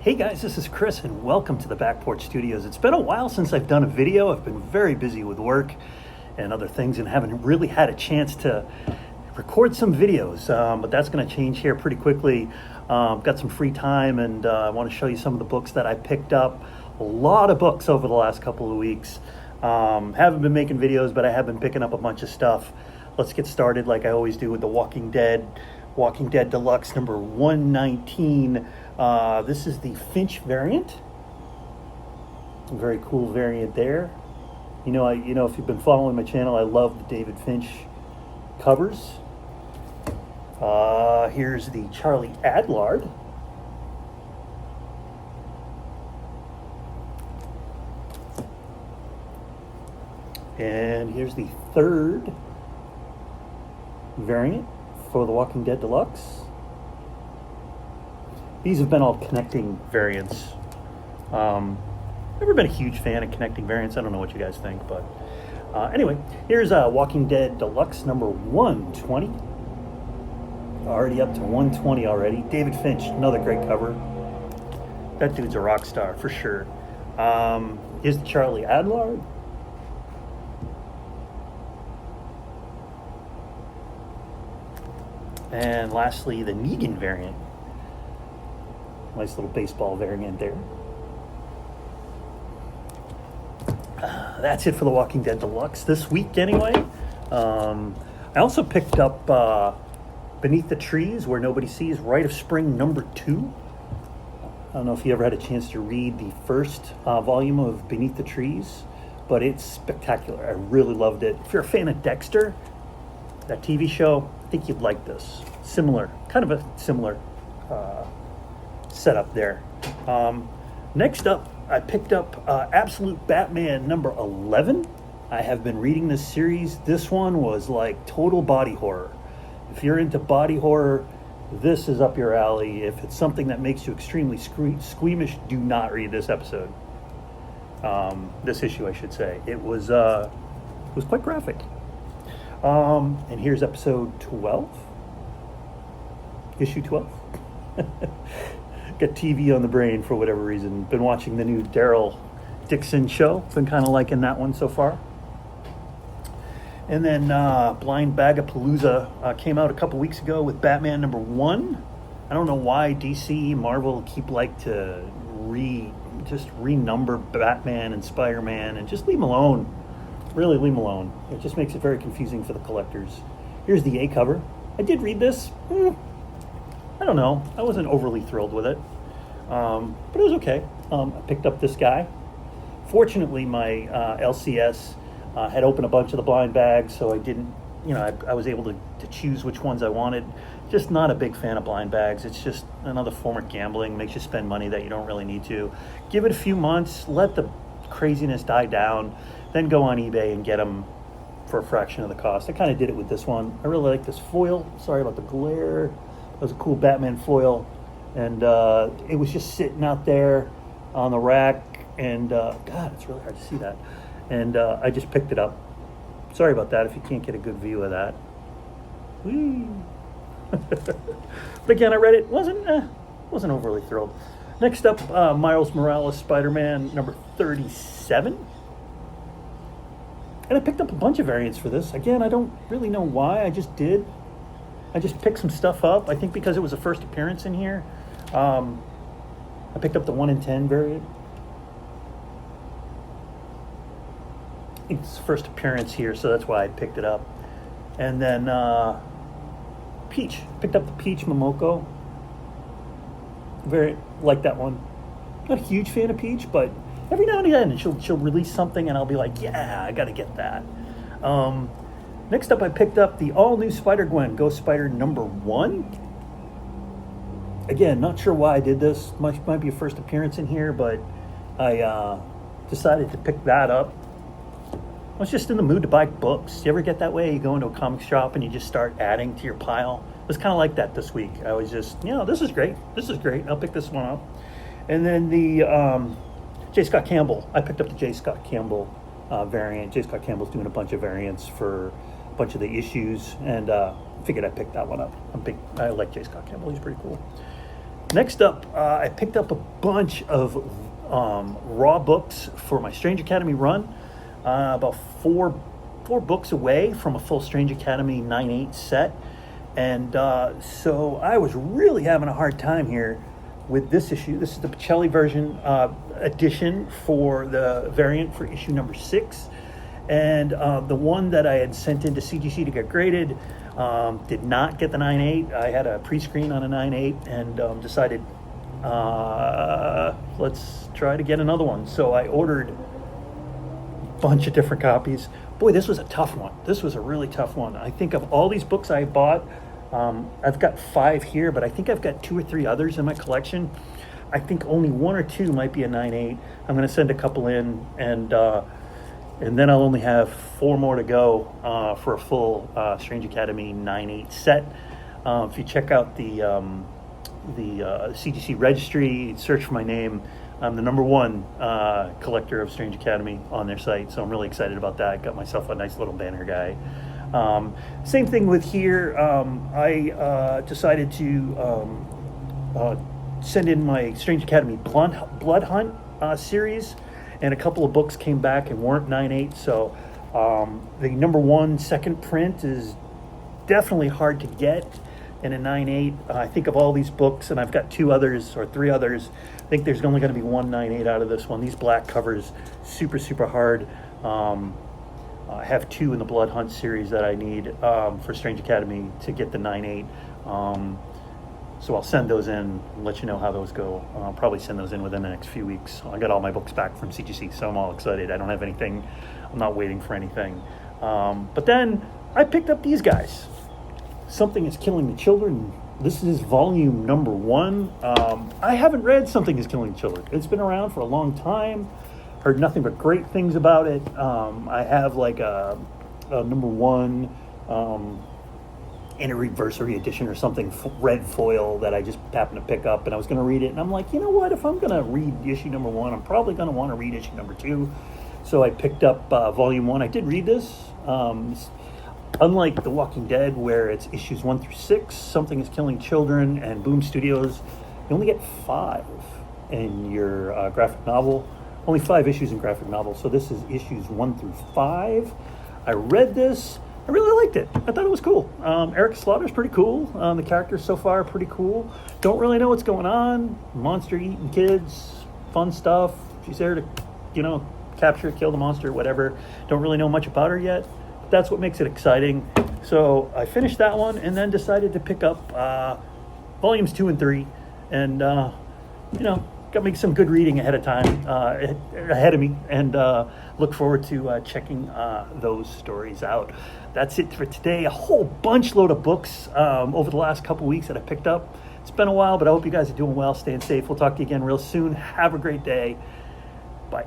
Hey guys, this is Chris and welcome to the Back Porch Studios. It's been a while since I've done a video. I've been very busy with work and other things and haven't really had a chance to record some videos, but that's going to change here pretty quickly. Got some free time and I want to show you some of the books that I picked up. A lot of books over the last couple of weeks. Haven't been making videos, but I have been picking up a bunch of stuff. Let's get started like I always do with The Walking Dead. Walking Dead Deluxe number 119. This is the Finch variant. A very cool variant there. You know, if you've been following my channel, I love the David Finch covers. Here's the Charlie Adlard. And here's the third variant for The Walking Dead Deluxe. These have been all connecting variants. Never been a huge fan of connecting variants. I don't know what you guys think, but anyway, here's Walking Dead Deluxe number 120. Already up to 120 already. David Finch, another great cover. That dude's a rock star for sure. Here's the Charlie Adlard. And lastly, the Negan variant. Nice little baseball variant there. That's it for The Walking Dead Deluxe this week anyway. I also picked up Beneath the Trees Where Nobody Sees, Rite of Spring number 2. I don't know if you ever had a chance to read the first volume of Beneath the Trees, but it's spectacular. I really loved it. If you're a fan of Dexter, that TV show, I think you'd like this. Kind of a similar setup there. Next up, I picked up Absolute Batman number 11. I have been reading this series. This one was like total body horror. If you're into body horror, this is up your alley. If it's something that makes you extremely squeamish, do not read this episode. This issue, I should say. It was quite graphic. And here's episode 12. Issue 12. Got TV on the brain for whatever reason. Been watching the new Daryl Dixon show. Been kind of liking that one so far. And then Blind Bagapalooza came out a couple weeks ago with Batman number 1. I don't know why DC, Marvel keep like to renumber Batman and Spider-Man and just leave them alone. Really leave them alone. It just makes it very confusing for the collectors. Here's the A cover. I did read this. I don't know. I wasn't overly thrilled with it. But it was okay. I picked up this guy. Fortunately, my LCS had opened a bunch of the blind bags, so I didn't, I was able to choose which ones I wanted. Just not a big fan of blind bags. It's just another form of gambling. Makes you spend money that you don't really need to. Give it a few months. Let the craziness die down. Then go on eBay and get them for a fraction of the cost. I kind of did it with this one. I really like this foil. Sorry about the glare. It was a cool Batman foil. And it was just sitting out there on the rack. And God, it's really hard to see that. And I just picked it up. Sorry about that if you can't get a good view of that. Whee. But again, I read it. Wasn't overly thrilled. Next up, Miles Morales Spider-Man number 37. And I picked up a bunch of variants for this. Again, I don't really know why. I just did. I just picked some stuff up. I think because it was a first appearance in here. I picked up the 1 in 10 variant. It's first appearance here, so that's why I picked it up. And then Peach. Picked up the Peach Momoko. Very like that one. Not a huge fan of Peach, but every now and again she'll release something and I'll be like, yeah, I gotta get that. Next up, I picked up the all-new Spider-Gwen Ghost Spider number 1. Again, not sure why I did this. Might be a first appearance in here, but I decided to pick that up. I was just in the mood to buy books. You ever get that way? You go into a comic shop and you just start adding to your pile. It was kind of like that this week. I was just, this is great. This is great. I'll pick this one up. And then the J. Scott Campbell. I picked up the J. Scott Campbell variant. J. Scott Campbell's doing a bunch of variants for a bunch of the issues, and figured I'd pick that one up. I like J. Scott Campbell. He's pretty cool. Next up, I picked up a bunch of raw books for my Strange Academy run. About four books away from a full Strange Academy 9/8 set. And so I was really having a hard time here with this issue. This is the Pacelli version edition for the variant for issue number 6. And the one that I had sent into CGC to get graded did not get the 9/8. I had a pre-screen on a 9/8 and decided let's try to get another one. So I ordered a bunch of different copies. Boy, this was a tough one. This was a really tough one. I think of all these books I bought, I've got 5 here, but I think I've got 2 or 3 others in my collection. I think only 1 or 2 might be a 9/8. I'm going to send a couple in, and then I'll only have 4 more to go for a full Strange Academy 9/8 set. If you check out the CGC registry, search for my name. I'm the #1 collector of Strange Academy on their site, so I'm really excited about that. Got myself a nice little banner guy. Same thing with here. I decided to send in my Strange Academy Blood Hunt series, and a couple of books came back and weren't 9/8. So the #1 second print is definitely hard to get in a 9/8. I think of all these books, and I've got 2 others or 3 others. I think there's only going to be one 9/8 out of this one. These black covers, super hard. I have 2 in the Blood Hunt series that I need for Strange Academy to get the 9/8. So I'll send those in and let you know how those go. I'll probably send those in within the next few weeks. I got all my books back from CGC, so I'm all excited. I don't have anything. I'm not waiting for anything. But then I picked up these guys. Something is Killing the Children. This is volume number 1. I haven't read Something is Killing the Children. It's been around for a long time. Heard nothing but great things about it. I have like a #1 anniversary edition or something, red foil that I just happened to pick up, and I was going to read it, and I'm like, you know what, if I'm going to read issue number 1, I'm probably going to want to read issue number 2. So I picked up volume 1. I did read this. Unlike The Walking Dead, where it's issues 1 through 6, Something is Killing Children, and Boom Studios, you only get 5 in your graphic novel. Only 5 issues in graphic novel, so this is issues 1 through 5. I read this. I really liked it. I thought it was cool. Eric Slaughter's pretty cool. The characters so far are pretty cool. Don't really know what's going on. Monster eating kids, fun stuff. She's there to, capture, kill the monster, whatever. Don't really know much about her yet. But that's what makes it exciting. So I finished that one and then decided to pick up volumes 2 and 3, and got me some good reading ahead of me, and look forward to checking those stories out. That's it for today. A whole bunch load of books over the last couple weeks that I picked up. It's been a while, but I hope you guys are doing well, staying safe. We'll talk to you again real soon. Have a great day. Bye.